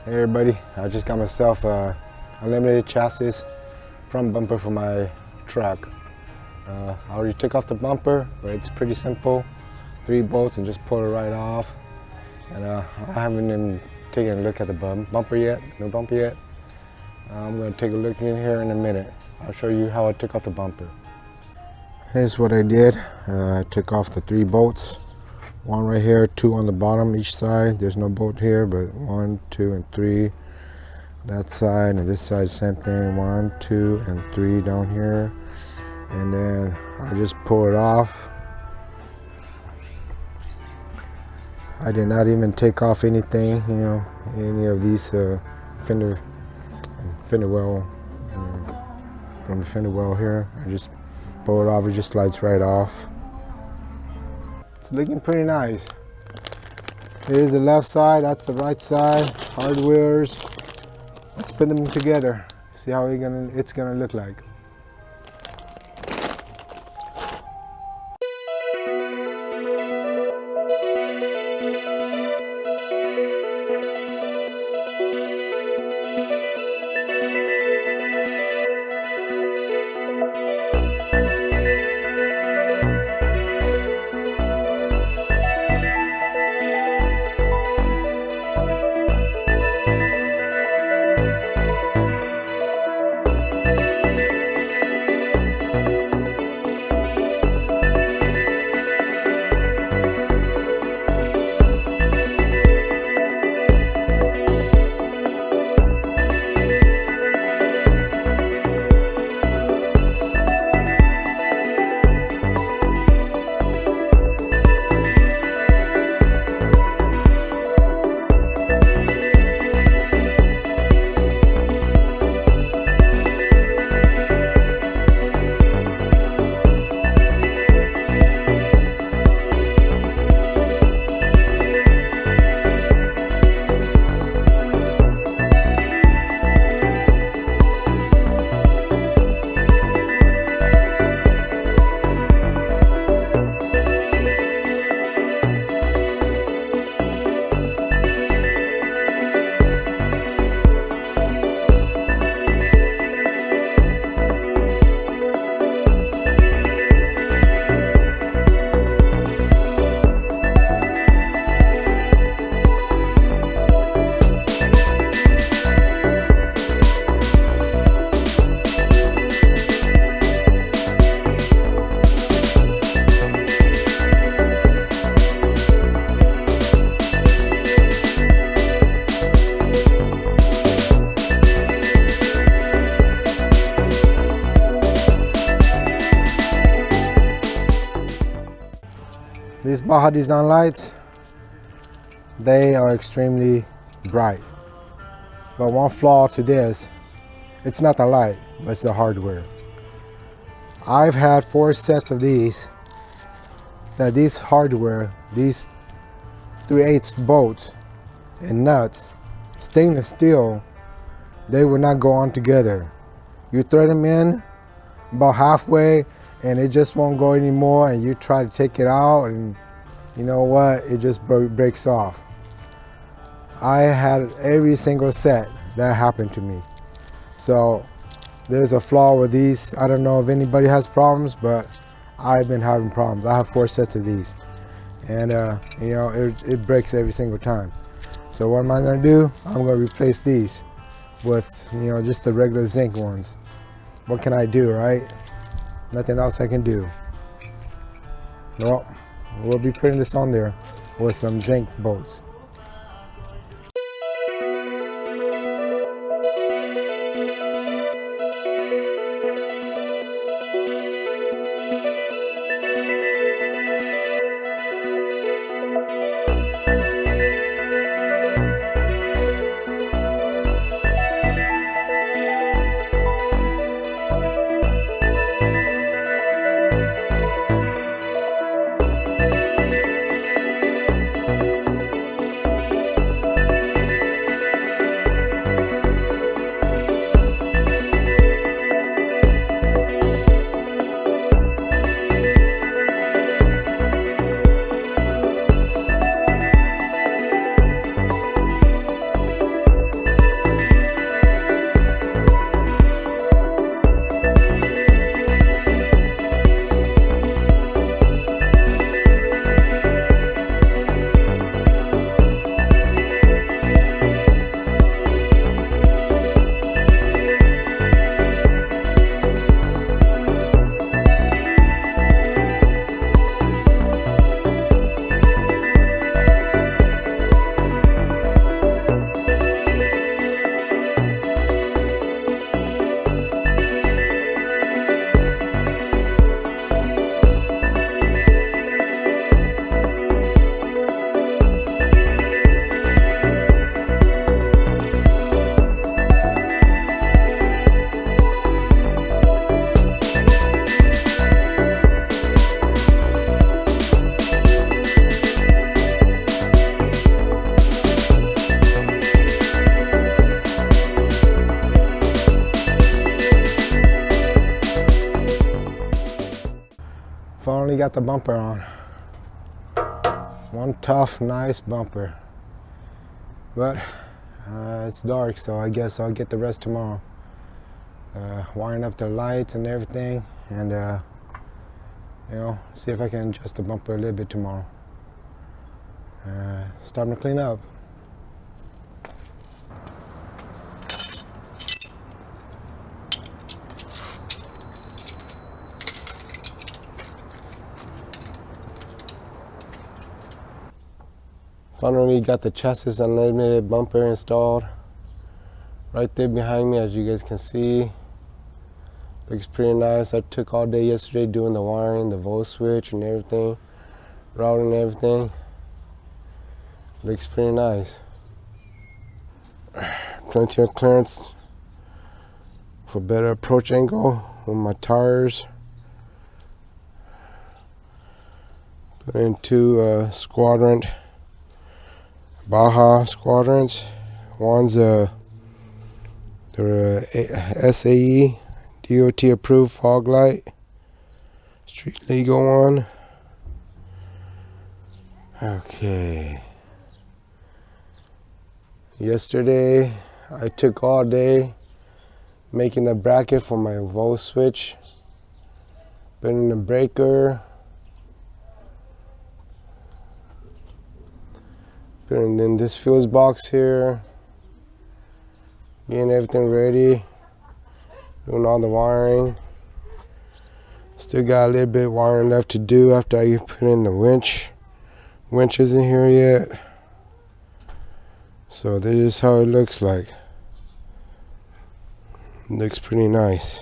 Hey everybody, I just got myself a unlimited chassis front bumper for my truck. I already took off the bumper, but it's pretty simple. 3 bolts and just pull it right off. And I haven't even taken a look at the bumper yet, no bumper yet. I'm going to take a look in here in a minute. I'll show you how I took off the bumper. Here's what I did. I took off the 3 bolts. 1 right here, 2 on the bottom each side. There's no bolt here, but 1, 2, and 3. That side and this side, same thing. 1, 2, and 3 down here. And then I just pull it off. I did not even take off anything, any of these fender well, from the fender well here. I just pull it off. It just slides right off. It's looking pretty nice. Here's the left side, that's the right side, hardwares. Let's put them together, see how it's gonna look like. These Baja Design lights, they are extremely bright. But one flaw to this, it's not the light, but it's the hardware. I've had 4 sets of these, that these hardware, these 3/8 bolts and nuts, stainless steel, they will not go on together. You thread them in about halfway and it just won't go anymore, and you try to take it out and you know what, it just breaks off. I had every single set that happened to me. So there's a flaw with these. I don't know if anybody has problems, but I've been having problems. I have 4 sets of these, and it breaks every single time. So what am I gonna do? I'm gonna replace these with just the regular zinc ones. What can I do, right? Nothing else I can do. Well, we'll be putting this on there with some zinc bolts. Finally got the bumper on. One tough, nice bumper. But it's dark, so I guess I'll get the rest tomorrow. Wiring up the lights and everything, and you know, see if I can adjust the bumper a little bit tomorrow. Starting to clean up. Finally got the chassis unlimited bumper installed right there behind me, as you guys can see. Looks pretty nice. I took all day yesterday doing the wiring, the VoSwitch and everything, routing and everything. Looks pretty nice. Plenty of clearance for better approach angle with my tires. Put in two Squadron Baja Squadrons. One's the SAE DOT approved fog light, street legal one. Okay. Yesterday I took all day making the bracket for my VoSwitch, putting the breaker, putting in this fuse box here, getting everything ready, doing all the wiring. Still got a little bit of wiring left to do after I put in the winch. Winch isn't here yet. So this is how it looks like. It looks pretty nice.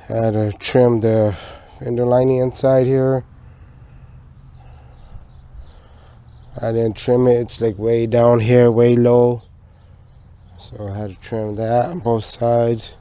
Had to trim the fender lining inside here. I didn't trim it, it's like way down here, way low. So I had to trim that on both sides.